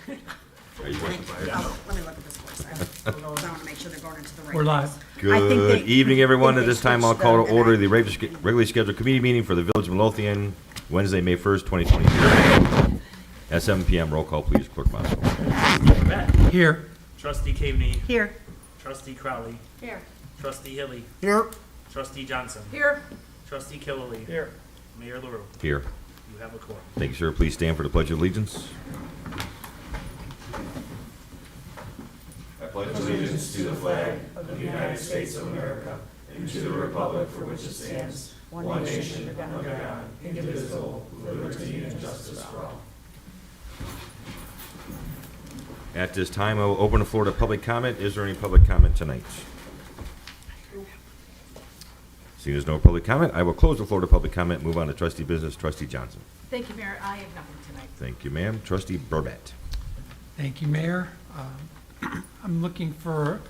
Are you going? Let me look at this first. I want to make sure they're going into the right. We're live. place. I think Good they- evening, I everyone. think At they this time, I'll switched call to them, order and the regularly scheduled committee meeting for the Village of Midlothian, Wednesday, May 1st, 2023. At 7 p.m. Roll call, please, Clerk Moscow. Matt. Here. Trustee Caveney. Here. Trustee Crowley. Here. Trustee Hilly. Here. Trustee Johnson. Here. Trustee Killily. Here. Mayor LaRue. Here. You have a quorum. Thank you, sir. Please stand for the Pledge of Allegiance. I pledge allegiance to the flag of the United States of America and to the republic for which it stands, one nation, under God, indivisible, with liberty and justice for all. At this time, I will open the floor to public comment. Is there any public comment tonight? Seeing there's no public comment, I will close the floor to public comment, move on to trustee business. Trustee Johnson. Thank you, Mayor. I have nothing tonight. Thank you, ma'am. Trustee Burbett. Thank you, Mayor. I'm looking for,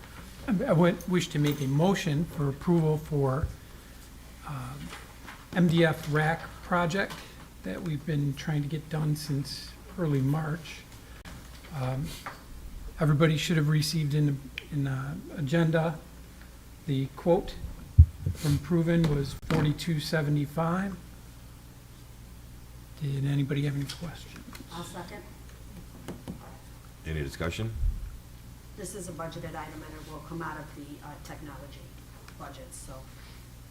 I would wish to make a motion for approval for MDF rack project that we've been trying to get done since early March. Everybody should have received in the agenda, the quote from Proven was $42.75. Did anybody have any questions? I'll second. Any discussion? This is a budgeted item and it will come out of the technology budget, so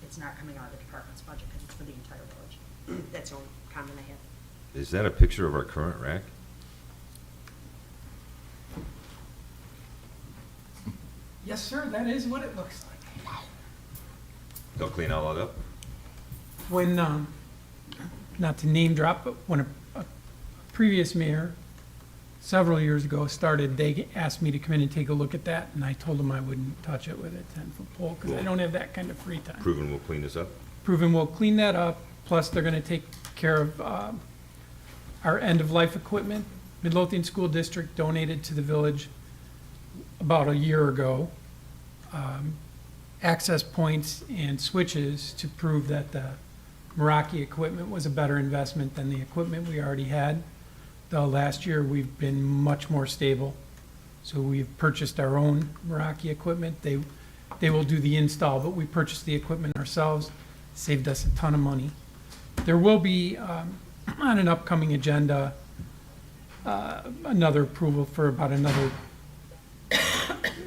it's not coming out of the department's budget because it's for the entire village. That's the only comment I have. Is that a picture of our current rack? Yes, sir, that is what it looks like. They'll clean all that up? When, not to name drop, but when a previous mayor, several years ago, started, they asked me to come in and take a look at that, and I told them I wouldn't touch it with a 10-foot pole, because I don't have that kind of free time. Proven will clean this up? Proven will clean that up, plus they're gonna take care of, our end-of-life equipment. Midlothian School District donated to the village about a year ago, access points and switches to prove that the Meraki equipment was a better investment than the equipment we already had. The last year, we've been much more stable, so we've purchased our own Meraki equipment. They will do the install, but we purchased the equipment ourselves, saved us a ton of money. There will be, on an upcoming agenda, another approval for about another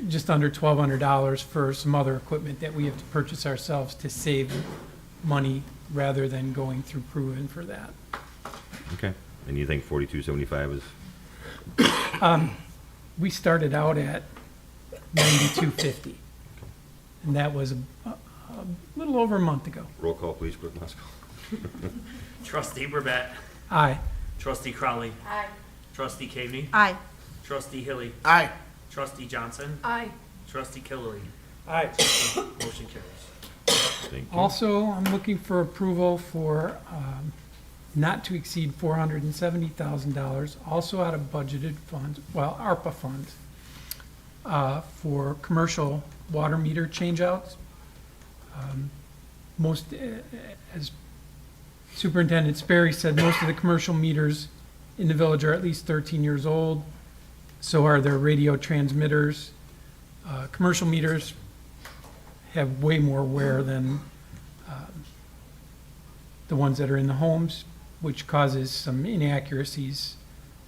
just under $1,200 for some other equipment that we have to purchase ourselves to save money rather than going through Proven for that. Okay. And you think 42.75 is? We started out at $92.50, and that was a little over a month ago. Roll call, please, Clerk Moscow. Trustee Burbett. Aye. Trustee Crowley. Aye. Trustee Caveney. Aye. Trustee Hilly. Aye. Trustee Johnson. Aye. Trustee Killily. Aye. Motion carries. Thank you. Also, I'm looking for approval for not to exceed $470,000, also out of budgeted funds, well, ARPA funds, for commercial water meter changeouts. Most, as Superintendent Sperry said, most of the commercial meters in the village are at least 13 years old. So are their radio transmitters. Commercial meters have way more wear than the ones that are in the homes, which causes some inaccuracies.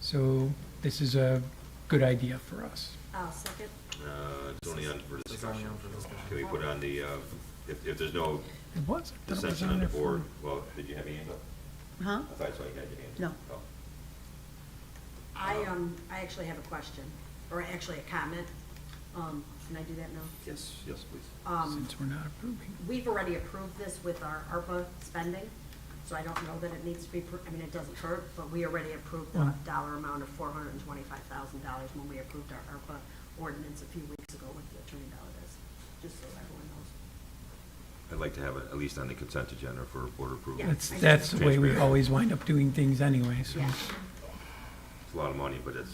So this is a good idea for us. I'll second. It's only on for It's only discussion. on for discussion. Can we put on the, if there's no It was. I thought it was dissension on on the there for- board, well, did you have your hand up? Huh? I thought I saw you had your hand. No. Oh. I actually have a question, or actually a comment. Can I do that now? Yes, yes, please. Since we're not approving. We've already approved this with our ARPA spending, so I don't know that it needs to be, I mean, it doesn't hurt, but we already approved the dollar amount of $425,000 when we approved our ARPA ordinance a few weeks ago with the Attorney Valdez, just so everyone knows. I'd like to have it at least on the consent agenda for board approval. Yeah. That's the way we always wind up doing things anyway, so. Yeah. It's a lot of money, but it's,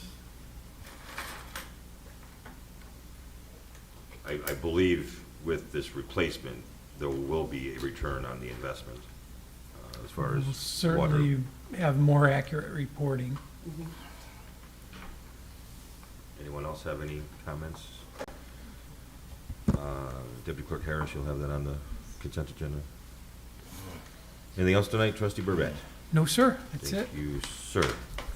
I believe with this replacement, there will be a return on the investment, as far as We'll water. certainly have more accurate reporting. Anyone else have any comments? Deputy Clerk Harris, you'll have that on the consent agenda. Anything else tonight, Trustee Burbett? No, sir, that's it. Thank you, sir.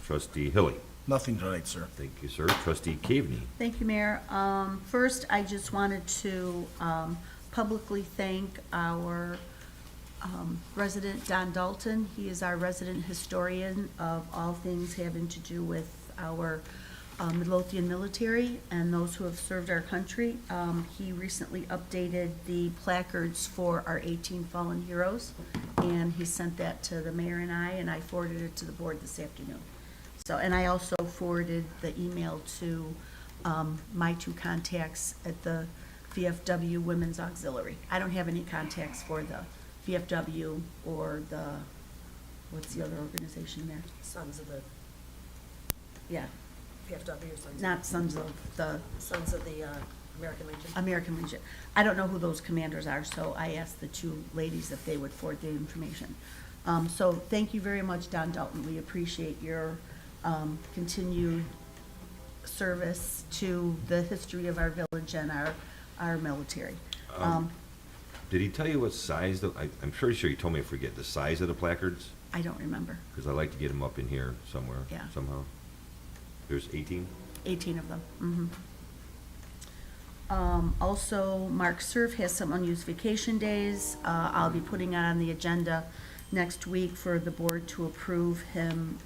Trustee Hilly? Nothing tonight, sir. Thank you, sir. Trustee Caveney? Thank you, Mayor. First, I just wanted to publicly thank our resident, Don Dalton. He is our resident historian of all things having to do with our Midlothian military and those who have served our country. He recently updated the placards for our 18 fallen heroes, and he sent that to the mayor and I forwarded it to the board this afternoon. So, and I also forwarded the email to my two contacts at the VFW Women's Auxiliary. I don't have any contacts for the VFW or the, what's the other organization there? Sons of the Yeah, VFW, Sons not Sons of the of the American Legion. American Legion. I don't know who those commanders are, so I asked the two ladies if they would forward the information. So thank you very much, Don Dalton. We appreciate your continued service to the history of our village and our military. Did he tell you what size, I'm pretty sure he told me, I forget, the size of the placards? I don't remember. Because I like to get them up in here somewhere, Yeah. somehow. There's 18? 18 of them. Also, Mark Cerf has some unused vacation days. I'll be putting it on the agenda next week for the board to approve him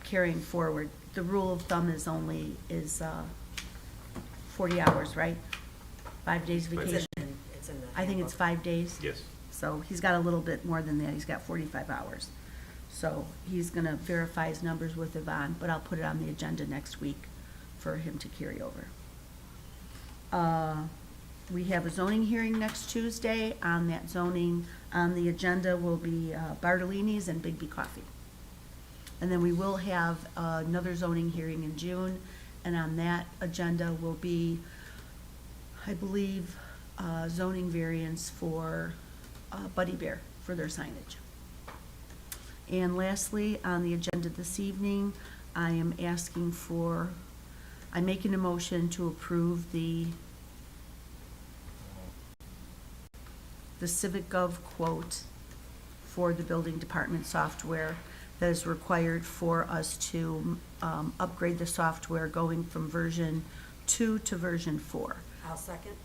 carrying forward. The rule of thumb is 40 hours, right? 5 days vacation. It's in the I think it's handbook. 5 days. Yes. So he's got a little bit more than that. He's got 45 hours. So he's going to verify his numbers with Yvonne, but I'll put it on the agenda next week for him to carry over. We have a zoning hearing next Tuesday. On that zoning, on the agenda will be Bartolini's and Bigby Coffee. And then we will have another zoning hearing in June, and on that agenda will be, I believe, zoning variance for Buddy Bear for their signage. And lastly, on the agenda this evening, I'm making a motion to approve the CivicGov quote for the building department software that is required for us to upgrade the software going from version 2 to version 4. I'll second.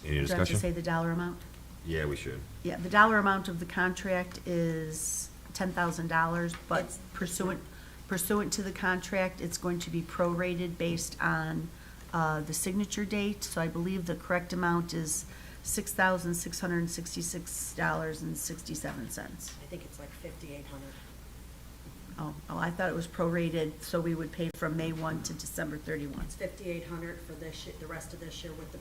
Any Do I have to discussion? say the dollar amount? Yeah, we should. Yeah, the dollar amount of the contract is $10,000, but It's- pursuant to the contract, it's going to be prorated based on the signature date. So I believe the correct amount is $6,666.67. I think it's like 5,800. Oh, I thought it was prorated, so we would pay from May 1 to December 31. It's 5,800 for this year, the rest of this year with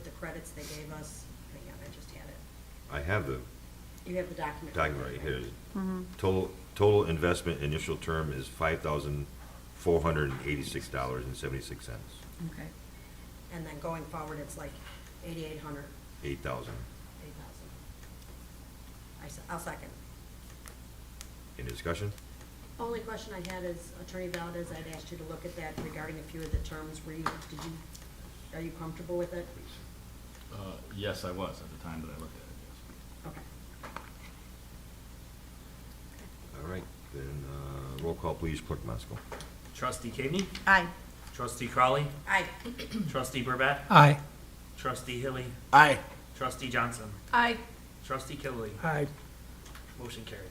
the credits they gave us. Hang on, I just had it. I have the You have the document. document right here. Mhm. Total investment initial term is $5,486.76. Okay. And then going forward, it's like 8,800, 8,000. 8,000. I'll second. Any discussion? Only question I had is, Attorney Valdez, I'd asked you to look at that regarding a few of the terms. Are you comfortable with it? Yes, I was at the time that I looked at it, yes. Okay. All right, then, roll call, please, Clerk Maskell. Trustee Caveney? Aye. Trustee Crawley? Aye. Trustee Burbett? Aye. Trustee Hilly? Aye. Trustee Johnson? Aye. Trustee Killily? Aye. Motion carries.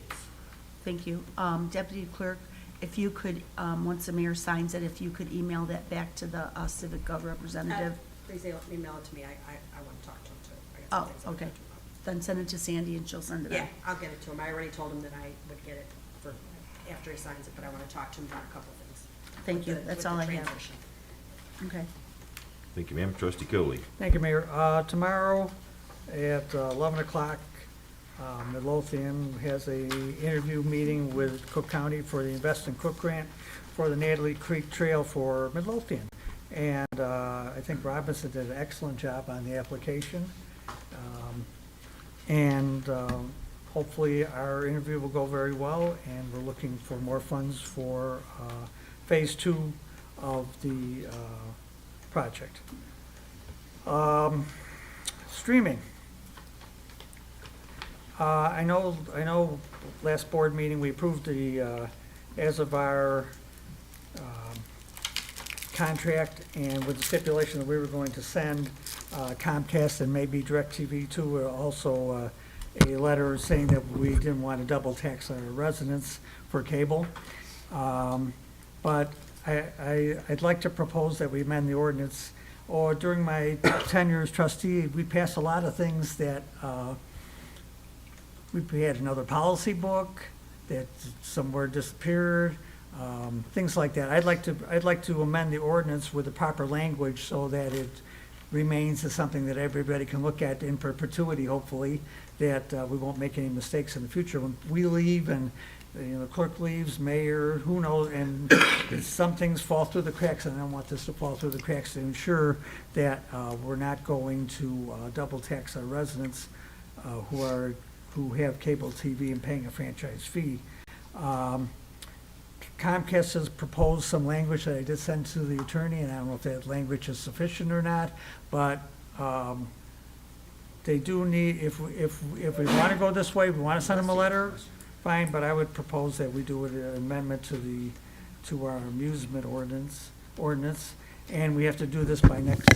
Thank you. Deputy Clerk, if you could, once the mayor signs it, if you could email that back to the CivicGov representative. Please email it to me. I want to talk to him too. I got Oh, some things I wanna okay. talk to him about. Then send it to Sandy and she'll send it Yeah, out. I'll get it to him. I already told him that I would get it for, after he signs it, but I want to talk to him about a couple things. Thank With you. the- That's with all the I have. transition. Okay. Thank you, ma'am. Trustee Killily. Thank you, Mayor. Tomorrow at 11 o'clock, Midlothian has a interview meeting with Cook County for the Invest in Cook grant for the Natalie Creek Trail for Midlothian. And I think Robinson did an excellent job on the application. And hopefully our interview will go very well, and we're looking for more funds for phase 2 of the project. Streaming. I know last board meeting, we approved the, as of our contract, and with the stipulation that we were going to send Comcast and maybe DirecTV too, also a letter saying that we didn't want to double tax our residents for cable. But I'd like to propose that we amend the ordinance. Or during my tenure as trustee, we passed a lot of things that, we had another policy book that somewhere disappeared, things like that. I'd like to amend the ordinance with the proper language so that it remains as something that everybody can look at in perpetuity, hopefully, that we won't make any mistakes in the future. When we leave and, the clerk leaves, mayor, who knows, and some things fall through the cracks, and I don't want this to fall through the cracks, to ensure that we're not going to double tax our residents who have cable TV and paying a franchise fee. Comcast has proposed some language that I did send to the attorney, and I don't know if that language is sufficient or not, but they do need, if we want to go this way, we want to send them a letter, fine, but I would propose that we do an amendment to our amusement ordinance, and we have to do this by next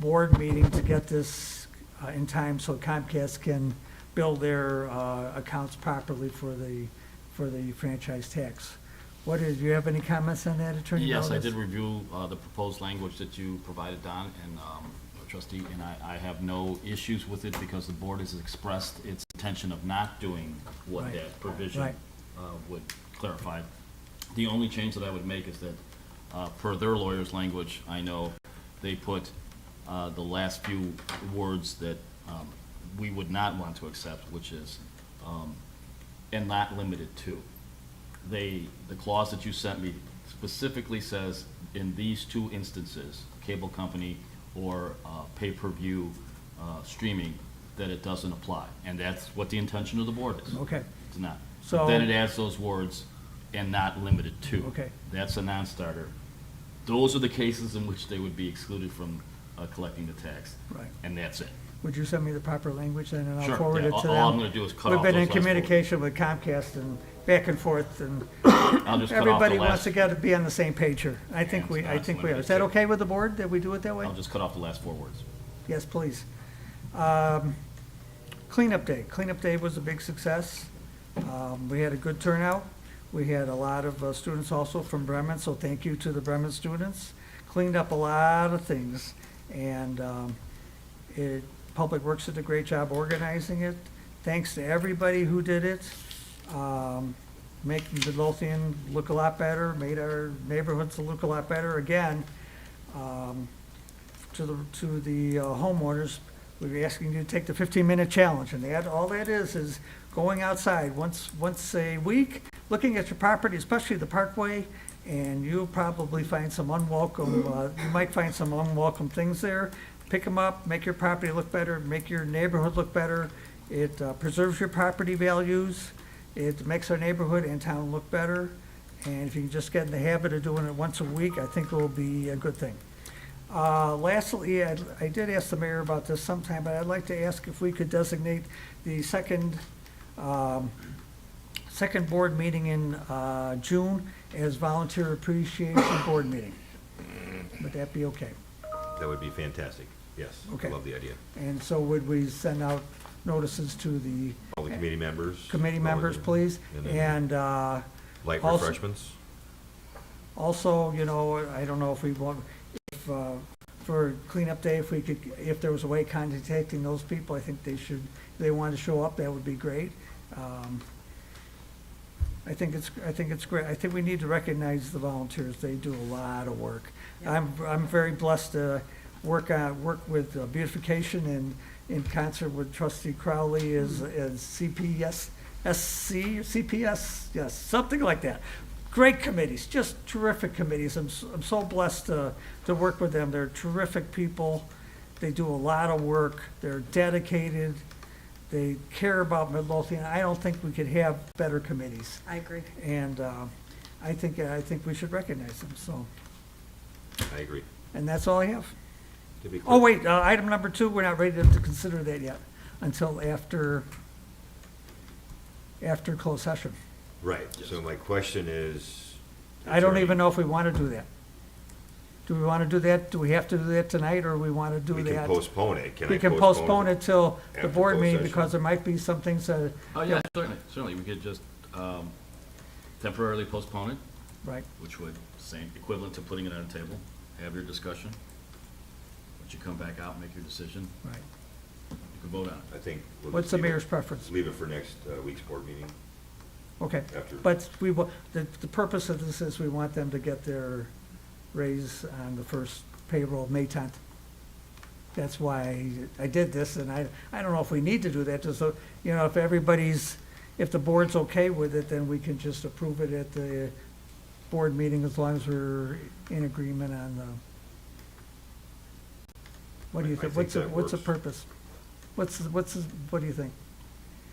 board meeting to get this in time so Comcast can bill their accounts properly for the franchise tax. Do you have any comments on that, Attorney Yes, I Valdez? did review the proposed language that you provided, Don, and trustee, and I have no issues with it because the board has expressed its intention of not doing what Right. that provision Right. would clarify. The only change that I would make is that, per their lawyer's language, I know they put the last few words that we would not want to accept, which is, and not limited to. The clause that you sent me specifically says, in these two instances, cable company or pay-per-view streaming, that it doesn't apply. And that's what the intention of the board is. Okay, It's not. So- Then it adds those words, and not limited to. Okay. That's a non-starter. Those are the cases in which they would be excluded from collecting the tax. right. And that's it. Would you send me the proper language then, and I'll Sure, forward yeah, it to them? all I'm gonna do is cut We've off been those in last four. communication with Comcast and back and forth, and I'll just cut off the everybody wants last, to be on the same page here. I think we are. Is that okay with the board, that we do it that way? I'll just cut off the last four words. Yes, please. Cleanup Day. Cleanup Day was a big success. We had a good turnout. We had a lot of students also from Bremen, so thank you to the Bremen students. Cleaned up a lot of things, and Public Works did a great job organizing it. Thanks to everybody who did it. Making Midlothian look a lot better, made our neighborhoods look a lot better. Again, to the homeowners, we were asking you to take the 15-minute challenge, and all that is going outside once a week, looking at your property, especially the parkway, and you'll probably find some you might find some unwelcome things there. Pick them up, make your property look better, make your neighborhood look better. It preserves your property values. It makes our neighborhood and town look better. And if you can just get in the habit of doing it once a week, I think it will be a good thing. Lastly, I did ask the mayor about this sometime, but I'd like to ask if we could designate the second board meeting in June as volunteer appreciation board meeting. Would that be okay? That would be fantastic. Yes. Okay. I love the idea. And so would we send out notices to the All the committee members. committee members, please? And then And light also- refreshments. also, I don't know if we want, for cleanup day, if there was a way of contacting those people, I think if they want to show up, that would be great. I think it's great. I think we need to recognize the volunteers. They do a lot of work. I'm very blessed to work with beautification and in concert with Trustee Crowley as CPS, yes, something like that. Great committees, just terrific committees. I'm so blessed to work with them. They're terrific people. They do a lot of work. They're dedicated. they care about Midlothian. I don't think we could have better committees. I agree. And I think we should recognize them, so, I agree. and that's all I have. To be Oh, clear- wait, item number 2, we're not ready to consider that yet, until after closed session. Right, so my question is. I don't Attorney, even know if we want to do that. Do we want to do that? Do we have to do that tonight, or we want to do We that? can postpone it. Can I We can postpone it till the after board closed meeting, session? because there might be some things that, Oh, yeah, certainly, we could just temporarily postpone it, right, which would, same, equivalent to putting it on the table, have your discussion. Once you come back out, make your decision, right. you can vote on it. I think. we'll What's just the leave it- mayor's preference? Leave it for next week's board meeting. Okay, After- but we, the purpose of this is we want them to get their raise on the first payroll, May 10th. That's why I did this, and I don't know if we need to do that, just so, if everybody's, if the board's okay with it, then we can just approve it at the board meeting, as long as we're in agreement on the, what do you I think? think that What's the works. purpose? What do you think?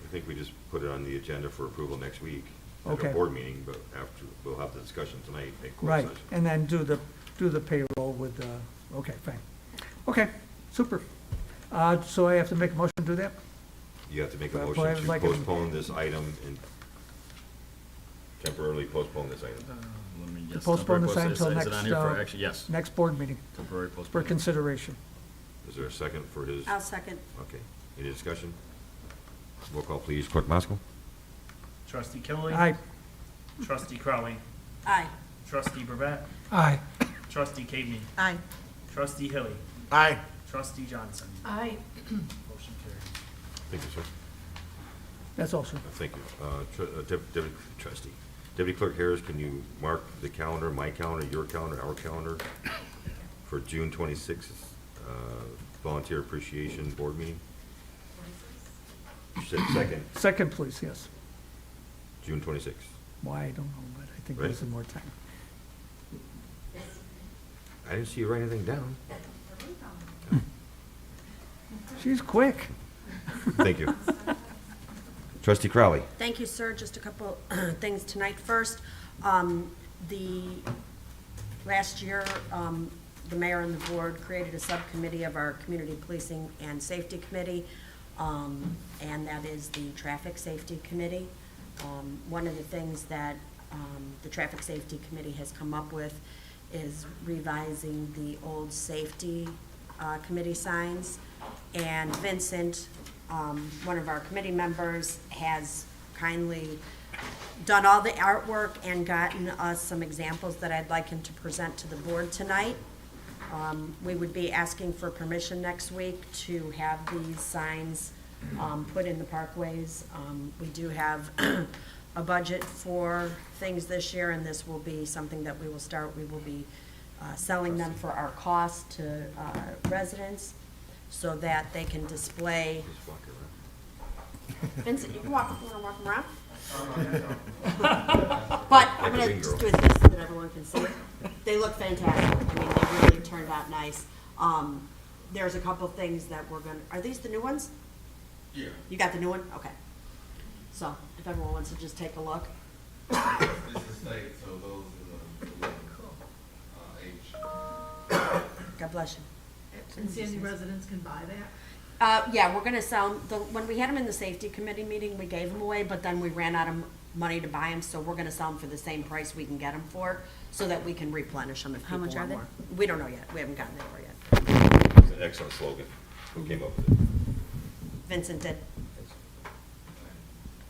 I think we just put it on the agenda for approval next week at Okay. our board meeting, but after, we'll have the discussion tonight at closed Right, session. and then do the payroll with, okay, fine. Okay, super. So I have to make a motion to do that? You have to make a Well, motion I would to like it- postpone this item and temporarily postpone this item. Let me To just- postpone this temporary item till post- is it next, on here for action? Yes, Next board meeting, temporary for postponement. consideration. Is there a second for his? I'll second. Okay, any discussion? Roll call, please. Clerk Moscow? Trustee Killian. Aye, Trustee Crowley. Aye. Trustee Brevet. Aye. Trustee Cagney. Aye. Trustee Hilly. Aye. Trustee Johnson. Aye. Motion carries. Thank you, sir. that's all, sir. Thank you. Deputy Clerk Harris, can you mark the calendar, my calendar, your calendar, our calendar, for June 26th, Volunteer Appreciation Board Meeting? You said second, Second, please, yes. June 26th. Why, I don't know, but I think Right. there's some more time. I didn't see you write anything down. She's quick. Thank you. Trustee Crowley? Thank you, sir. Just a couple things tonight. First, the, last year, the mayor and the board created a subcommittee of our Community Policing and Safety Committee, and that is the Traffic Safety Committee. One of the things that the Traffic Safety Committee has come up with is revising the old safety committee signs. And Vincent, one of our committee members, has kindly done all the artwork and gotten us some examples that I'd like him to present to the board tonight. We would be asking for permission next week to have these signs put in the parkways. We do have a budget for things this year, and this will be something that we will start. We will be selling them for our cost to residents so that they can display. Just walk around. Vincent, you can walk, you wanna walk them around? But I'm Like a gonna big just girl. do it this so that everyone can see it. They look fantastic. I mean, they really turned out nice. There's a couple things that we're gonna, are these the new ones? Yeah, You got the new one? Okay. So if everyone wants to just take a look. it's the state, so those are the H. God bless you. And Sandy residents can buy that? Yeah, we're gonna sell, when we had them in the safety committee meeting, we gave them away, but then we ran out of money to buy them, so we're gonna sell them for the same price we can get them for, so that we can replenish them if How people much are want they? more. We don't know yet. We haven't gotten there yet. It's an excellent slogan. Who came up with it? Vincent did.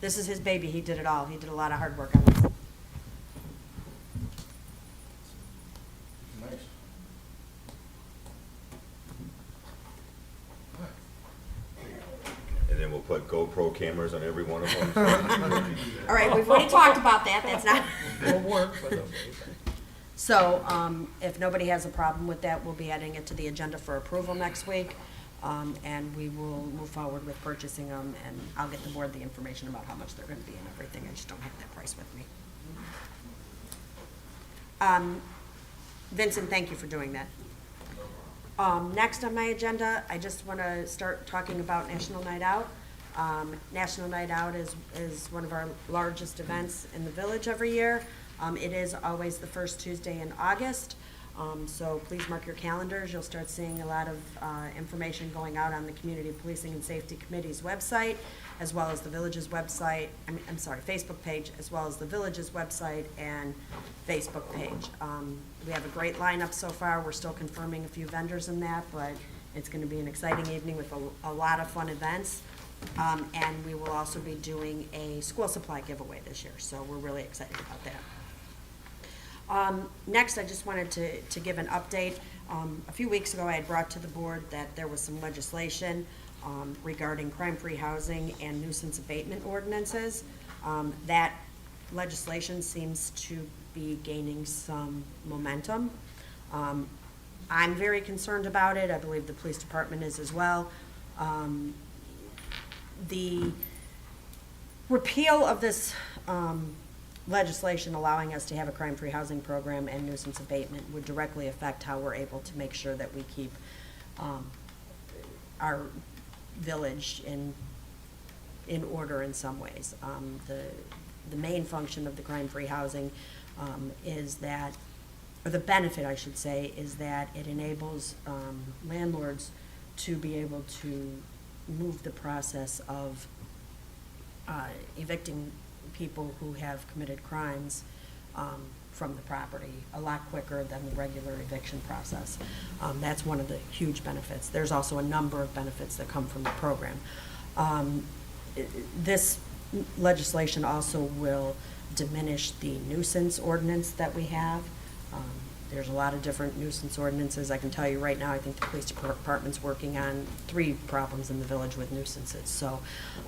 This is his baby. He did it all. He did a lot of hard work on this. Nice. And then we'll put GoPro cameras on every one of them. All right, we've already talked about that. That's not. So, if nobody has a problem with that, we'll be adding it to the agenda for approval next week. And we will move forward with purchasing them, and I'll get the board the information about how much they're gonna be and everything. I just don't have that price with me. Vincent, thank you for doing that. Next on my agenda, I just want to start talking about National Night Out. National Night Out is one of our largest events in the village every year. It is always the first Tuesday in August, so please mark your calendars. You'll start seeing a lot of information going out on the Community Policing and Safety Committee's website, as well as the village's website, I'm sorry, Facebook page, as well as the village's website and Facebook page. We have a great lineup so far. We're still confirming a few vendors in that, but it's going to be an exciting evening with a lot of fun events. And we will also be doing a school supply giveaway this year, so we're really excited about that. Next, I just wanted to give an update. A few weeks ago, I had brought to the board that there was some legislation regarding crime-free housing and nuisance abatement ordinances. That legislation seems to be gaining some momentum. I'm very concerned about it. I believe the police department is as well. The repeal of this legislation allowing us to have a crime-free housing program and nuisance abatement would directly affect how we're able to make sure that we keep our village in order in some ways. The main function of the crime-free housing is that, or the benefit, I should say, is that it enables landlords to be able to move the process of evicting people who have committed crimes from the property a lot quicker than the regular eviction process. That's one of the huge benefits. There's also a number of benefits that come from the program. This legislation also will diminish the nuisance ordinance that we have. There's a lot of different nuisance ordinances. I can tell you right now, I think the police department's working on 3 problems in the village with nuisances. So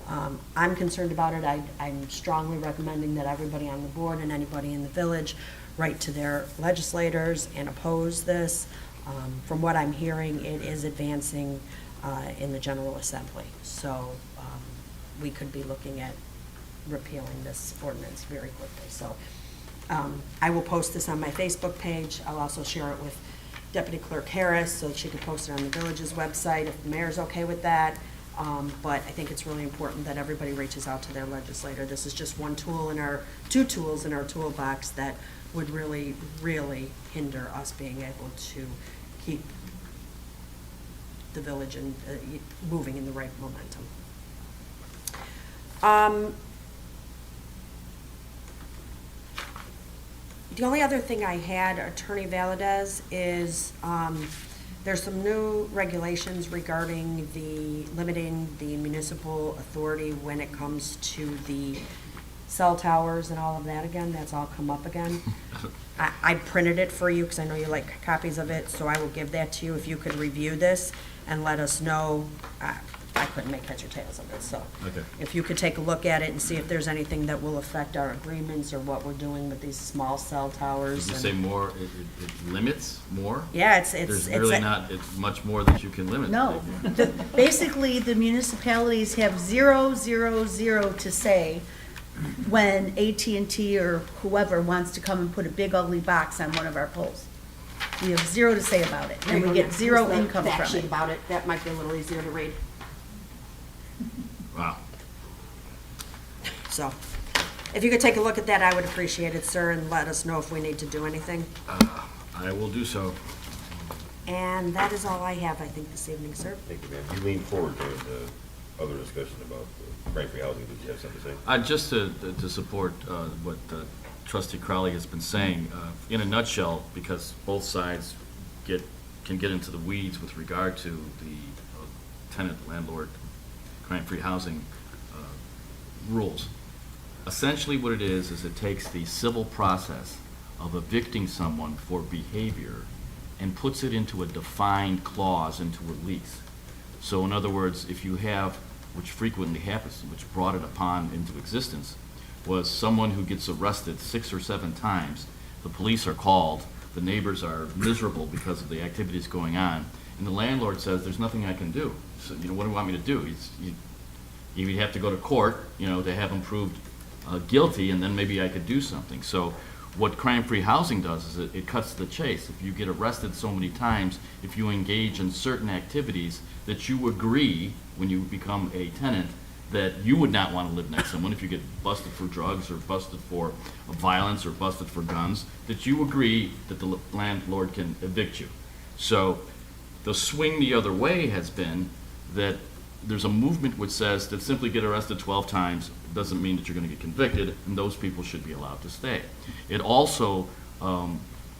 I'm concerned about it. I'm strongly recommending that everybody on the board and anybody in the village write to their legislators and oppose this. From what I'm hearing, it is advancing in the General Assembly. So we could be looking at repealing this ordinance very quickly. So I will post this on my Facebook page. I'll also share it with Deputy Clerk Harris so that she can post it on the village's website if the mayor's okay with that. But I think it's really important that everybody reaches out to their legislator. This is just one tool in our, 2 tools in our toolbox that would really, really hinder us being able to keep the village moving in the right momentum. The only other thing I had, Attorney Valadez, is there's some new regulations regarding limiting the municipal authority when it comes to the cell towers and all of that again. That's all come up again. I printed it for you because I know you like copies of it, so I will give that to you if you could review this and let us know. I couldn't make heads or tails of it, so Okay. if you could take a look at it and see if there's anything that will affect our agreements or what we're doing with these small cell towers. Did you and- say more, it limits more? Yeah, it's There's really not, it's much more that you can limit. No, basically, the municipalities have 0, 0, 0 to say when AT&T or whoever wants to come and put a big ugly box on one of our poles. We have 0 to say about it, and we get 0 income Fact from sheet it. about it, that might be a little easier to read. Wow. So, if you could take a look at that, I would appreciate it, sir, and let us know if we need to do anything. I will do so. And that is all I have, I think, this evening, sir. Thank you, ma'am. You lean forward during the other discussion about crime-free housing. Did you have something to say? Just to support what Trustee Crowley has been saying, in a nutshell, because both sides can get into the weeds with regard to the tenant-landlord crime-free housing rules. Essentially what it is it takes the civil process of evicting someone for behavior and puts it into a defined clause into a lease. So in other words, if you have, which frequently happens, which brought it upon into existence, was someone who gets arrested 6 or 7 times, the police are called, the neighbors are miserable because of the activities going on, and the landlord says, there's nothing I can do. So, what do you want me to do? You have to go to court, to have them proved guilty, and then maybe I could do something. So what crime-free housing does is it cuts to the chase. If you get arrested so many times, if you engage in certain activities that you agree when you become a tenant that you would not want to live next to someone if you get busted for drugs or busted for violence or busted for guns, that you agree that the landlord can evict you. So the swing the other way has been that there's a movement which says that simply get arrested 12 times doesn't mean that you're going to get convicted, and those people should be allowed to stay. It also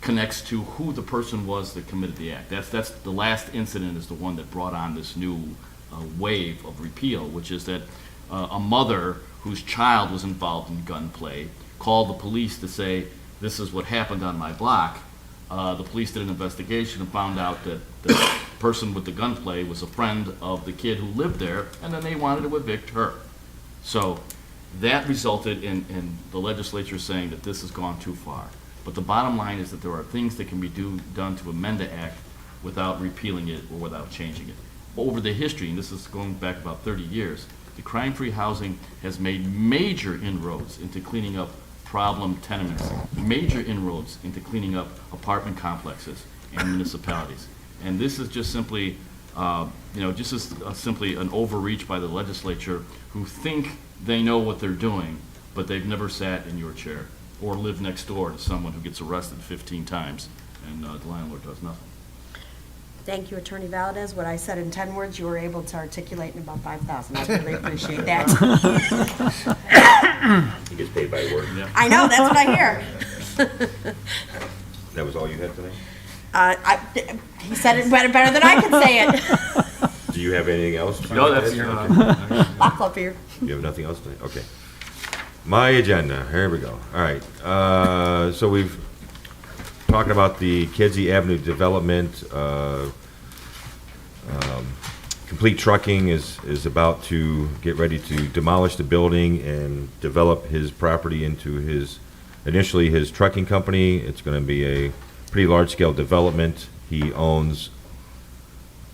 connects to who the person was that committed the act. That's the last incident is the one that brought on this new wave of repeal, which is that a mother whose child was involved in gunplay called the police to say, this is what happened on my block. The police did an investigation and found out that the person with the gunplay was a friend of the kid who lived there, and then they wanted to evict her. So that resulted in the legislature saying that this has gone too far. But the bottom line is that there are things that can be done to amend the act without repealing it or without changing it. Over the history, and this is going back about 30 years, the crime-free housing has made major inroads into cleaning up problem tenements, major inroads into cleaning up apartment complexes in municipalities. And this is just simply, simply an overreach by the legislature who think they know what they're doing, but they've never sat in your chair or lived next door to someone who gets arrested 15 times and the landlord does nothing. Thank you, Attorney Valdez. What I said in 10 words, you were able to articulate in about 5,000. I really appreciate that. He gets paid by word. Yeah. I know, that's what I hear. That was all you had today? He said it better than I could say it. Do you have anything else? No, that's Okay. Lock up here. You have nothing else tonight? Okay. My agenda, here we go. All right, so we've talking about the Kedzie Avenue development. Complete Trucking is about to get ready to demolish the building and develop his property into initially his trucking company. It's gonna be a pretty large-scale development. He owns,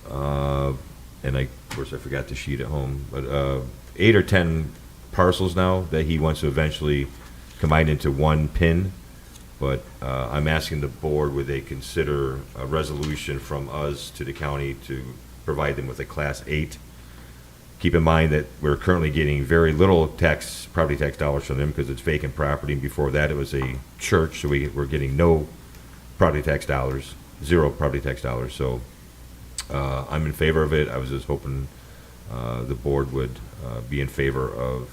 and of course I forgot the sheet at home, but 8 or 10 parcels now that he wants to eventually combine into one PIN. But I'm asking the board, would they consider a resolution from us to the county to provide them with a Class 8? Keep in mind that we're currently getting very little property tax dollars from them because it's vacant property. And before that, it was a church, so we're getting no property tax dollars, 0 property tax dollars. So I'm in favor of it. I was just hoping the board would be in favor of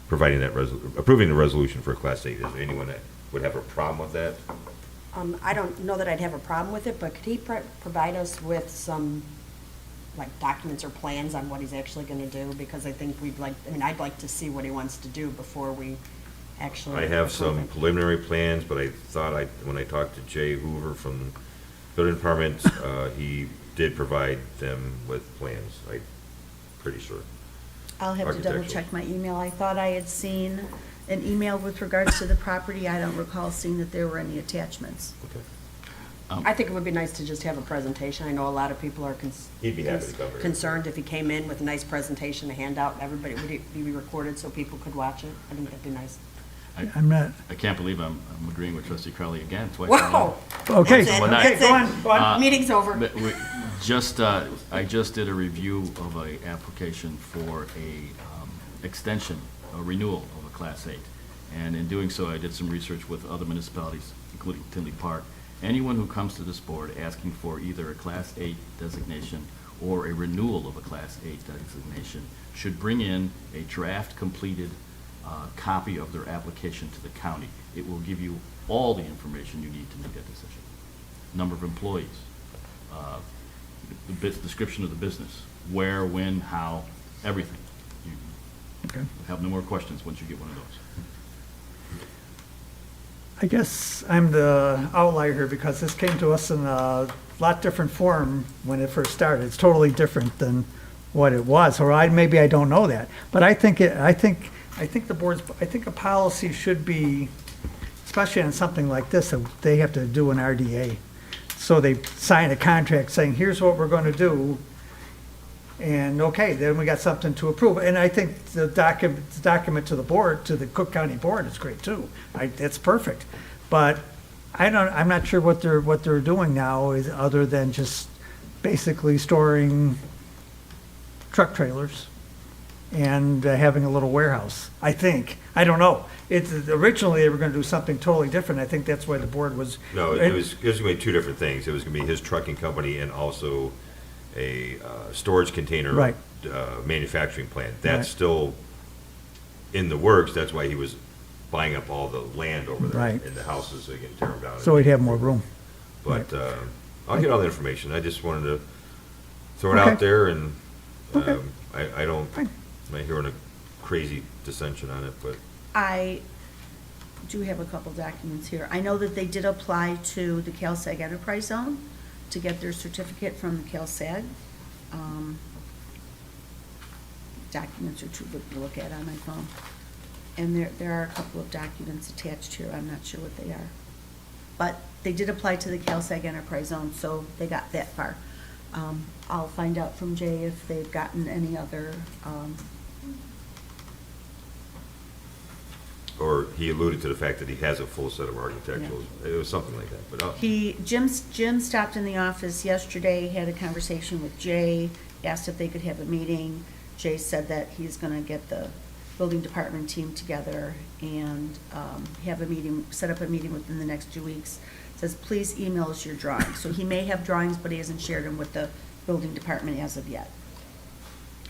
providing that approving the resolution for a Class 8. Is there anyone that would have a problem with that? I don't know that I'd have a problem with it, but could he provide us with some, like, documents or plans on what he's actually gonna do? Because I think I'd like to see what he wants to do before we actually I have approve some it. preliminary plans, but I thought when I talked to Jay Hoover from Building Department, he did provide them with plans, I'm pretty sure. I'll have to double Architectural. check my email. I thought I had seen an email with regards to the property. I don't recall seeing that there were any attachments. Okay. I think it would be nice to just have a presentation. I know a lot of people are He'd be happy to cover it. concerned if he came in with a nice presentation to hand out, everybody, would it be recorded so people could watch it? I think that'd be nice. I'm not, I can't believe I'm agreeing with Trustee Crowley again. Twice. Whoa! okay, That's it. One night. okay, go on, go on. Meeting's over. But I just did a review of a application for a extension, a renewal of a Class 8. And in doing so, I did some research with other municipalities, including Tinley Park. Anyone who comes to this board asking for either a Class 8 designation or a renewal of a Class 8 designation should bring in a draft completed copy of their application to the county. It will give you all the information you need to make that decision. Number of employees, the description of the business, where, when, how, everything. You Okay. have no more questions once you get one of those. I guess I'm the outlier here because this came to us in a lot different form when it first started. It's totally different than what it was, or maybe I don't know that. But I think the board's, I think a policy should be, especially on something like this, that they have to do an RDA. So they sign a contract saying, here's what we're gonna do, and okay, then we got something to approve. And I think the document to the board, to the Cook County Board is great too. It's perfect. But I'm not sure what they're doing now is other than just basically storing truck trailers and having a little warehouse, I think. I don't know. It's, originally, they were gonna do something totally different. I think that's why the board was. No, it was gonna be two different things. It was gonna be his trucking company and also a storage container Right. manufacturing plant. Right. That's still in the works. That's why he was buying up all the land over there Right. and the houses so he can tear them down. So we'd have more room. But I'll get all the information. I just wanted to throw it Okay. out there, and Okay. I don't, Fine. I'm not hearing a crazy dissension on it, but I do have a couple documents here. I know that they did apply to the CalSag Enterprise Zone to get their certificate from the CalSag. Documents are too big to look at on my phone. And there are a couple of documents attached here, I'm not sure what they are. But they did apply to the CalSag Enterprise Zone, so they got that far. I'll find out from Jay if they've gotten any other, or he alluded to the fact that he has a full set of architectural, it was something like that, but Jim stopped in the office yesterday, had a conversation with Jay, asked if they could have a meeting. Jay said that he's gonna get the building department team together and have a meeting, set up a meeting within the next 2 weeks. Says, please email us your drawings. So he may have drawings, but he hasn't shared them with the building department as of yet.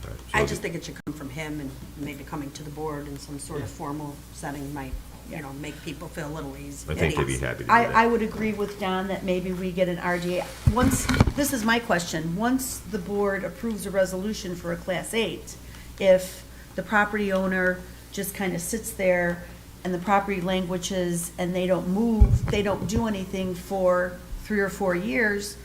all right, so I just think it should come from him, and maybe coming to the board in some sort of formal setting might, you know, make people feel a little easy. I think they'd be happy to do I that. would agree with Don that maybe we get an RDA. This is my question, once the board approves a resolution for a Class 8, if the property owner just kind of sits there and the property languishes and they don't move, they don't do anything for 3 or 4 years,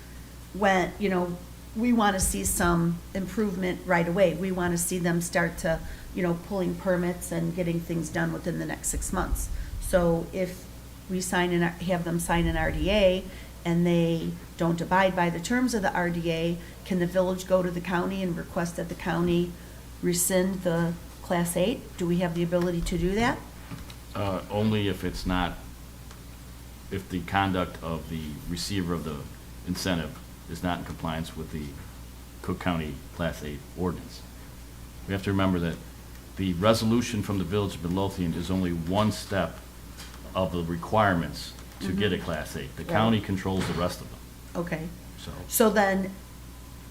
when, you know, we want to see some improvement right away. We want to see them start to, you know, pulling permits and getting things done within the next 6 months. So if we have them sign an RDA and they don't abide by the terms of the RDA, can the village go to the county and request that the county rescind the Class 8? Do we have the ability to do that? Only if it's not, if the conduct of the receiver of the incentive is not in compliance with the Cook County Class 8 ordinance. We have to remember that the resolution from the Village of Midlothian is only one step of the requirements to get a Class 8. The Right. county controls the rest of them, Okay, so. so then,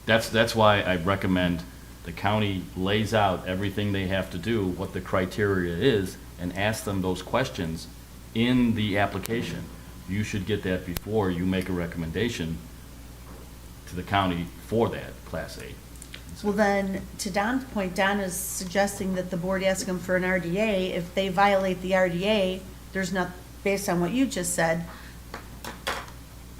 That's why I recommend the county lays out everything they have to do, what the criteria is, and ask them those questions in the application. You should get that before you make a recommendation to the county for that Class 8. well then, to Don's point, Don is suggesting that the board ask them for an RDA. If they violate the RDA, there's not, based on what you just said,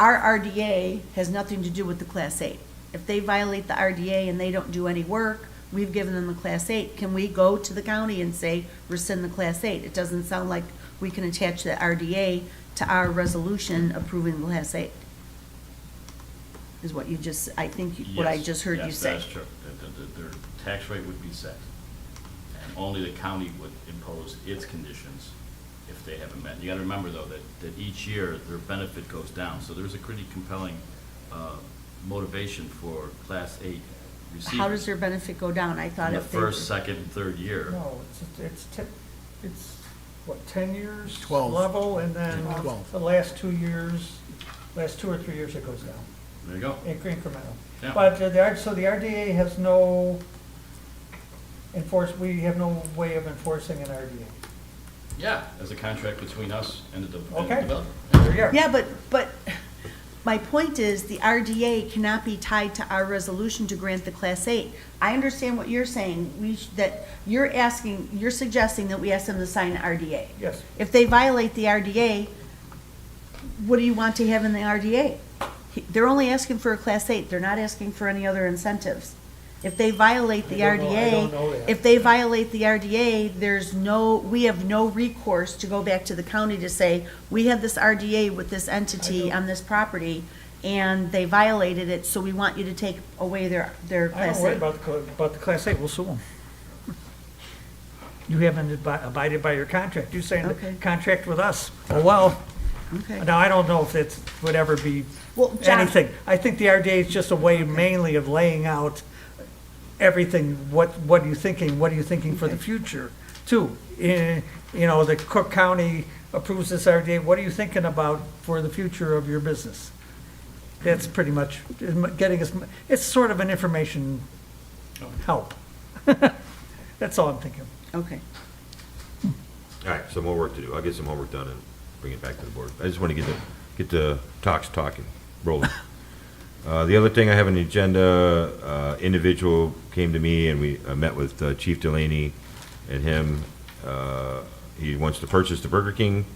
our RDA has nothing to do with the Class 8. If they violate the RDA and they don't do any work, we've given them the Class 8. Can we go to the county and say, rescind the Class 8? It doesn't sound like we can attach the RDA to our resolution approving the Class 8. Is what you just, I think, what I Yes, just heard you yes, say. that's true. Their tax rate would be set, and only the county would impose its conditions if they haven't met. You gotta remember, though, that each year, their benefit goes down, so there's a pretty compelling motivation for Class 8 receivers. How does their benefit go down? I thought In the if they. first, second, and third year. No, it's what, 10 years? 12. Level, and then 12. the last 2 years, last 2 or 3 years it goes down, There you go. incremental. Yeah. But so the RDA has no we have no way of enforcing an RDA. Yeah, as a contract between us and the Okay. developer. There you are. Yeah, but my point is, the RDA cannot be tied to our resolution to grant the Class 8. I understand what you're saying, that you're suggesting that we ask them to sign an RDA. Yes. If they violate the RDA, what do you want to have in the RDA? They're only asking for a Class 8, they're not asking for any other incentives. If they violate the I don't know RDA, that. if they violate the RDA, we have no recourse to go back to the county to say, we have this RDA with this entity on this property, and they violated it, so we want you to take away their I Class don't worry 8. about the Class 8, we'll sue them. You haven't abided by your contract, you're saying Okay. the contract with us. Oh, well, Okay. now I don't know if it would ever be Well, John- anything. I think the RDA is just a way mainly of laying out everything, what are you thinking, what are you thinking for the future, too? You know, the Cook County approves this every day, what are you thinking about for the future of your business? That's pretty much getting us, it's sort of an information help. That's all I'm thinking. Okay. All right, some more work to do. I'll get some homework done and bring it back to the board. I just want to get the talks talking, rolling. The other thing I have on the agenda, individual came to me and we met with Chief Delaney and him. He wants to purchase the Burger King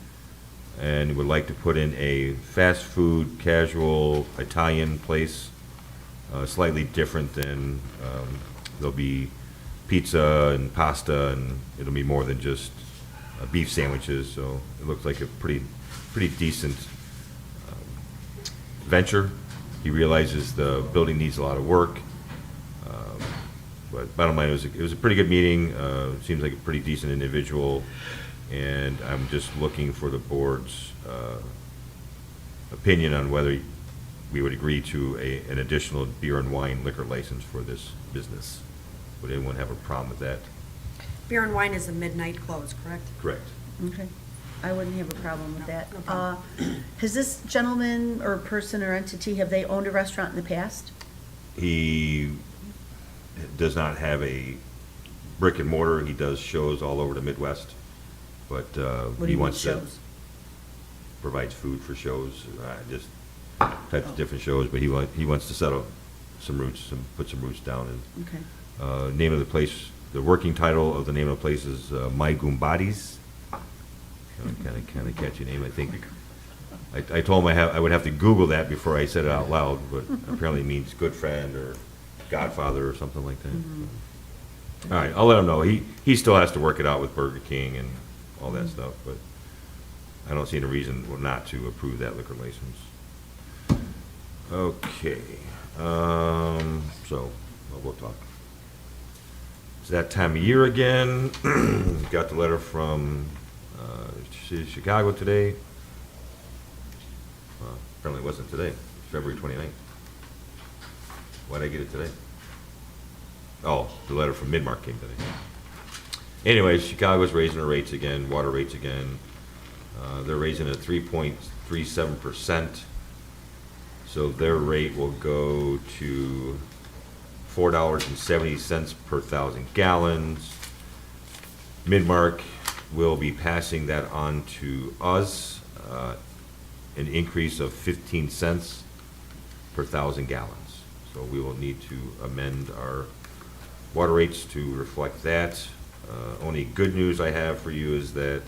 and he would like to put in a fast food, casual Italian place, slightly different than, there'll be pizza and pasta and it'll be more than just beef sandwiches, so it looks like a pretty decent venture. He realizes the building needs a lot of work, but bottom line, it was a pretty good meeting. Seems like a pretty decent individual, and I'm just looking for the board's opinion on whether we would agree to an additional beer and wine liquor license for this business. Would anyone have a problem with that? Beer and wine is a midnight close, correct? Correct. Okay. I wouldn't have a problem with that. No problem. Has this gentleman or person or entity, have they owned a restaurant in the past? He does not have a brick and mortar. He does shows all over the Midwest, but What do he you mean wants to shows? provides food for shows, just types of different shows. But he wants to settle some roots and put some roots down. And Okay. name of the place, the working title of the name of the place is My Goombadies. Kind of catchy name, I think. I told him I would have to Google that before I said it out loud, but apparently it means good friend or godfather or something like that. All right, I'll let him know. He still has to work it out with Burger King and all that stuff, but I don't see any reason not to approve that liquor license. Okay, so we'll talk. It's that time of year again. Got the letter from Chicago today. Well, apparently it wasn't today. It's February 29th. Why'd I get it today? Oh, the letter from Midmark came today. Anyways, Chicago's raising their rates again, water rates again. They're raising it 3.37%. So their rate will go to $4.70 per 1,000 gallons. Midmark will be passing that on to us, an increase of 15 cents per 1,000 gallons. So we will need to amend our water rates to reflect that. Only good news I have for you is that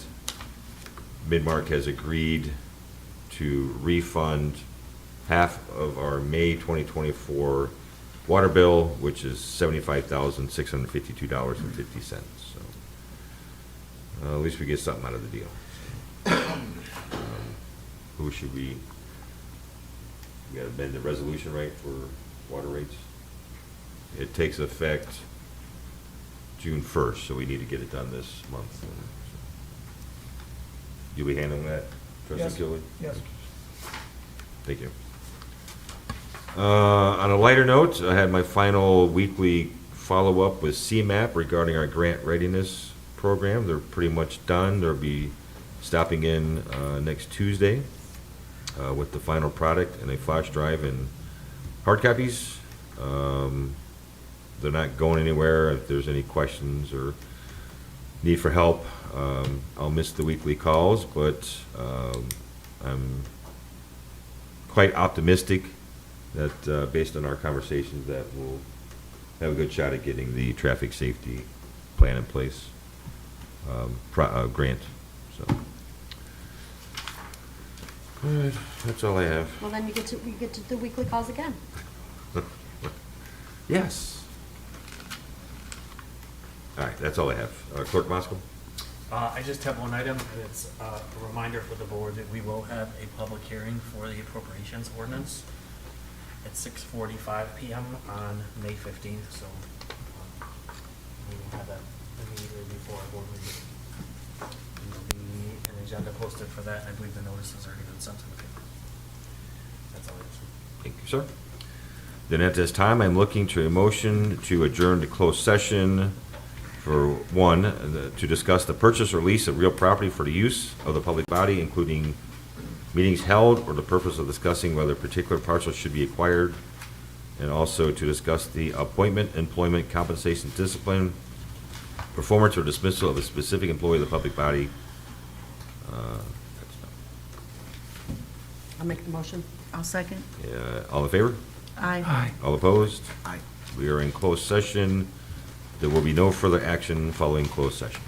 Midmark has agreed to refund half of our May 2024 water bill, which is $75,652.50. So at least we get something out of the deal. Who should we gotta amend the resolution, right, for water rates? It takes effect June 1st, so we need to get it done this month. You'll be handling that, Yes. Trustee Kilby? Yes. Thank you. On a lighter note, I had my final weekly follow-up with CMAP regarding our grant readiness program. They're pretty much done. They'll be stopping in next Tuesday with the final product and a flash drive and hard copies. They're not going anywhere. If there's any questions or need for help, I'll miss the weekly calls, but I'm quite optimistic that based on our conversations that we'll have a good shot at getting the traffic safety plan in place, grant. So that's all I have. Well, then we get to the weekly calls again. Yes. All right, that's all I have. Clerk Moscow? I just have one item, and it's a reminder for the board that we will have a public hearing for the appropriations ordinance at 6:45 PM on May 15th, so we will have that immediately before our board meeting. And there'll be an agenda posted for that, and I believe the notice has already been sent to the paper. That's all I have. Thank you, sir. Then at this time, I'm looking to a motion to adjourn to closed session for one, to discuss the purchase or lease of real property for the use of the public body, including meetings held or the purpose of discussing whether particular parcels should be acquired, and also to discuss the appointment, employment, compensation, discipline, performance or dismissal of a specific employee of the public body. I'll make the motion. I'll second. All in favor? Aye. Aye. All opposed? Aye. We are in closed session. There will be no further action following closed session.